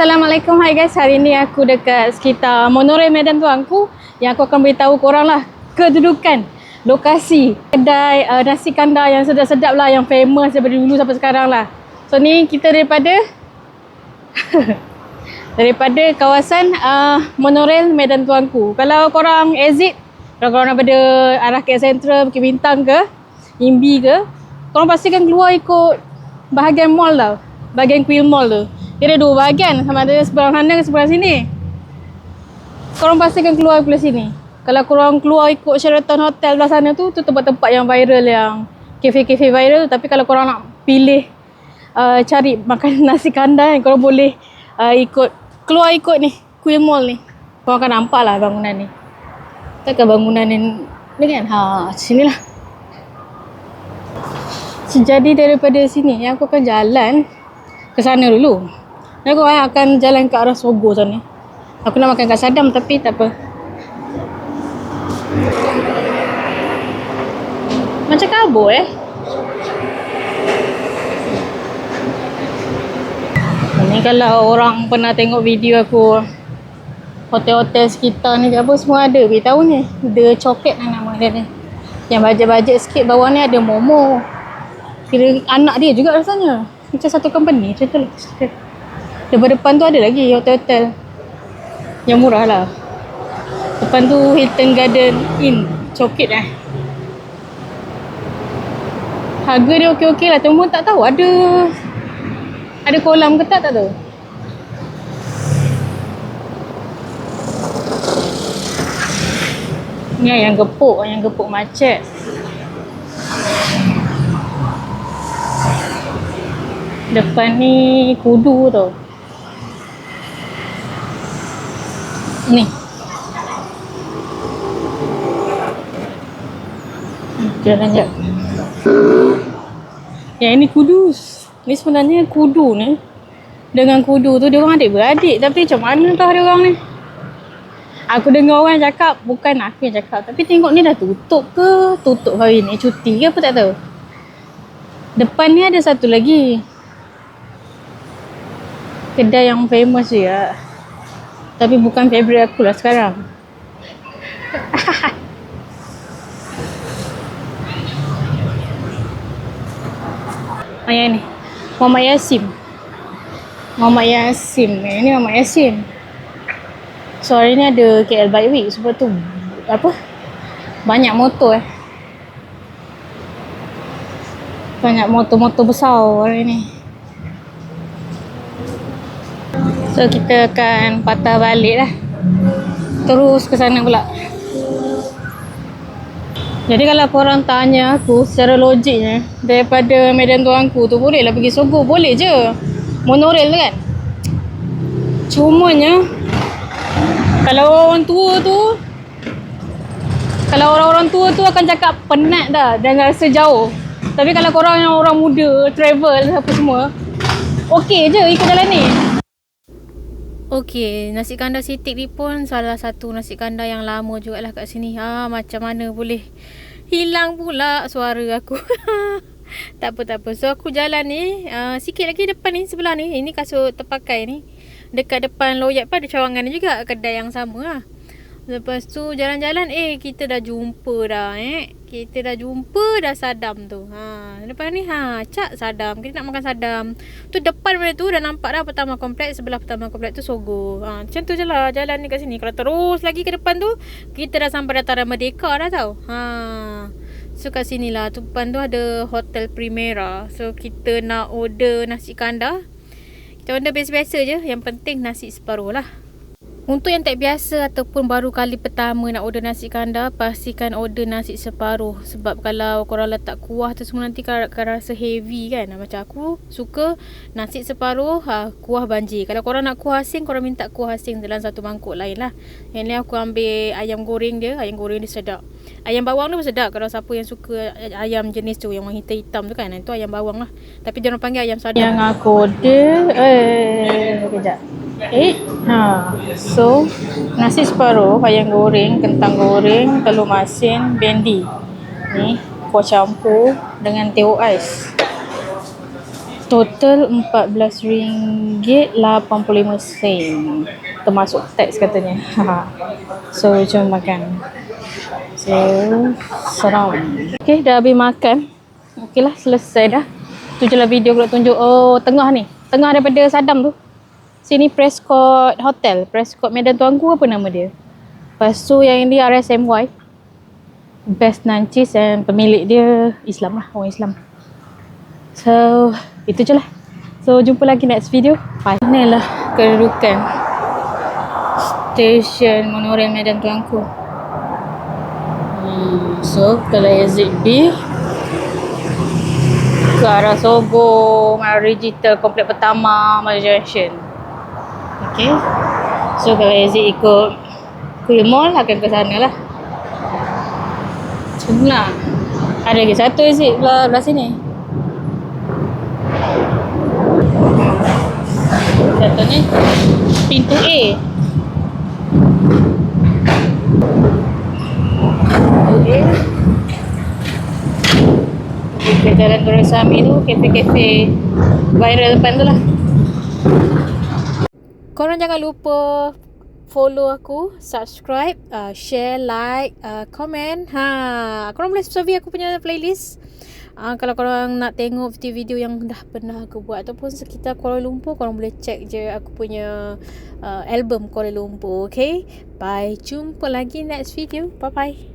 Assalamualaikum, hai guys. Hari ni aku dekat sekitar Monorail Medan Tuanku yang aku akan beritahu korang lah kedudukan lokasi kedai nasi kandar yang sedap-sedap lah, yang famous daripada dulu sampai sekarang lah. So ni kita daripada daripada kawasan Monorail Medan Tuanku. Kalau korang exit, kalau korang daripada arah KL Sentral, Bukit Bintang ke Imbi ke, korang pastikan keluar ikut bahagian mall tau, bahagian Queen Mall tu. Dia ada dua bahagian, sama ada sebelah sana ke sebelah sini. Korang pastikan keluar dari sini. Kalau korang keluar ikut Sheraton Hotel belah sana tu tempat-tempat yang viral, yang kafe-kafe viral. Tapi kalau korang nak pilih cari makan nasi kandar, korang boleh keluar ikut ni Queen Mall ni. Korang akan nampak lah bangunan ni. Takkan bangunan ni kan? Sinilah. Jadi daripada sini aku akan jalan ke sana dulu. Aku akan jalan ke arah Sogo sana. Aku nak makan kat Sadam tapi tak apa. Macam kabur Ni kalau orang pernah tengok video aku hotel-hotel sekitar ni apa semua ada beritahu ni. The Chocolate nama dia ni. Yang bajet-bajet sikit bawah ni ada Momo. Kira anak dia juga rasanya. Macam satu company cerita lah. Depan tu ada lagi hotel-hotel yang murah lah. Depan tu Hilton Garden Inn Chocolate harga dia okey-okey lah. Cuma tak tahu ada kolam ke tak tahu. Ni yang gepuk macet. Depan ni kudu tau. Ni. Jalan jap. Yang ini kudus. Ni sebenarnya kudu ni. Dengan kudu tu dia orang adik-beradik. Tapi macam mana tau dia orang ni. Aku dengar orang cakap, bukan aku yang cakap. Tapi tengok ni dah tutup ke? Tutup hari ni. Cuti ke apa tak tahu. Depan ni ada satu lagi. Kedai yang famous juga. Tapi bukan favourite aku lah sekarang. Yang ni Muhammad Yasin. Ini Muhammad Yasin. So hari ni ada KL Bike Week. Sebab tu banyak motor banyak motor-motor besar hari ni. So kita akan patah balik lah. Terus ke sana pula. Jadi kalau korang tanya aku secara logiknya, daripada Medan Tuanku tu boleh lah pergi Sogo. Boleh je. Monorail tu kan. Cumanya kalau orang tua tu akan cakap penat dah dan rasa jauh. Tapi kalau korang yang orang muda, travel apa semua, okey je ikut jalan ni. Okey, nasi kandar Sitik ni pun salah satu nasi kandar yang lama jugalah kat sini. Macam mana boleh hilang pula suara aku. Tak apa. So aku jalan ni sikit lagi depan ni, sebelah ni. Ini kasut terpakai ni. Dekat depan Loyat pun ada cawangan juga, kedai yang sama lah. Lepas tu jalan-jalan kita dah jumpa dah Kita dah jumpa dah Sadam tu. Lepas ni Cak Sadam. Kita nak makan Sadam. Tu depan mana tu dah nampak dah Pertama Kompleks. Sebelah Pertama Kompleks tu Sogo. Macam tu je lah jalan ni kat sini. Kalau terus lagi ke depan tu, kita dah sampai Dataran Merdeka dah tau. So kat sini lah. Tu depan tu ada Hotel Primera. So kita nak order nasi kandar. Kita order biasa-biasa je. Yang penting nasi separuh lah. Untuk yang tak biasa ataupun baru kali pertama nak order nasi kandar, pastikan order nasi separuh. Sebab kalau korang letak kuah tu semua nanti akan rasa heavy kan. Macam aku suka nasi separuh, kuah banjir. Kalau korang nak kuah asing, korang minta kuah asing dalam satu mangkuk lain lah. Yang ni aku ambil ayam goreng dia. Ayam goreng dia sedap. Ayam bawang tu pun sedap. Kalau siapa yang suka ayam jenis tu, yang warna hitam-hitam tu kan, itu ayam bawang lah. Tapi jangan panggil ayam sadap. Yang aku order kejap. So nasi separuh, ayam goreng, kentang goreng, telur masin, bendi. Ni kuah campur dengan teh ais. Total RM14.85 termasuk tax katanya. So jom makan. So seram. Okay, dah habis makan. Okay lah, selesai dah. Tu je lah video aku nak tunjuk. Oh, tengah ni. Tengah daripada Sadam tu. Sini Prescott Hotel. Prescott Medan Tuanku apa nama dia. Lepas tu yang ini RSMY. Best Nancis, and pemilik dia Islam lah. Orang Islam. So, itu je lah. So, jumpa lagi next video. Bye. Inilah kedudukan stesen monorail Medan Tuanku. So, kalau exit B ke arah Sogo, Mara Digital, Komplek Pertama, Mara Junction. Okay. So, kalau exit ikut Kuil Mall, akan ke sana lah. Macam lah. Ada lagi satu exit belah sini. Satu ni pintu A. Pintu A. Ke Jalan Dorasami tu, kafe-kafe viral depan tu lah. Korang jangan lupa follow aku, subscribe, share, like, komen. Korang boleh survey aku punya playlist. Kalau korang nak tengok video-video yang dah pernah aku buat ataupun sekitar Kuala Lumpur, korang boleh check je aku punya album Kuala Lumpur. Okay, bye. Jumpa lagi next video. Bye bye.